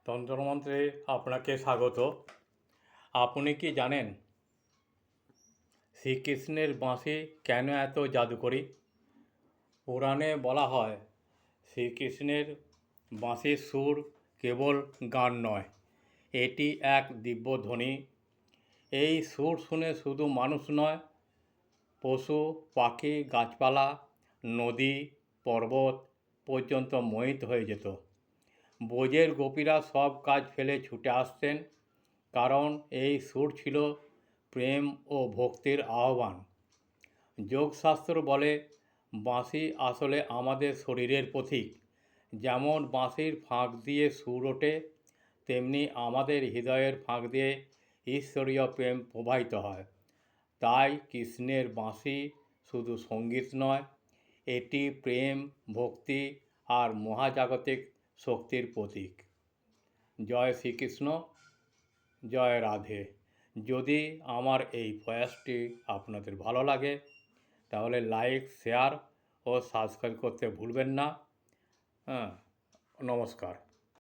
তন্ত্রমন্ত্রে আপনাকে স্বাগত। আপনি কি জানেন শ্রীকৃষ্ণের বাঁশি কেন এত জাদুকরী? পুরাণে বলা হয় শ্রীকৃষ্ণের বাঁশির সুর কেবল গান নয়, এটি এক দিব্য ধ্বনি। এই সুর শুনে শুধু মানুষ নয়, পশু পাখি, গাছপালা, নদী, পর্বত পর্যন্ত মোহিত হয়ে যেত। ব্রজের গোপীরা সব কাজ ফেলে ছুটে আসতেন, কারণ এই সুর ছিল প্রেম ও ভক্তির আহ্বান। যোগশাস্ত্র বলে বাঁশি আসলে আমাদের শরীরের প্রতীক। যেমন বাঁশির ফাঁক দিয়ে সুর ওঠে, তেমনি আমাদের হৃদয়ের ফাঁক দিয়ে ঈশ্বরীয় প্রেম প্রবাহিত হয়। তাই কৃষ্ণের বাঁশি শুধু সঙ্গীত নয়, এটি প্রেম, ভক্তি আর মহাজাগতিক শক্তির প্রতীক। জয় শ্রীকৃষ্ণ, জয় রাধে। যদি আমার এই প্রয়াসটি আপনাদের ভালো লাগে তাহলে লাইক, শেয়ার ও সাবস্ক্রাইব করতে ভুলবেন না। নমস্কার।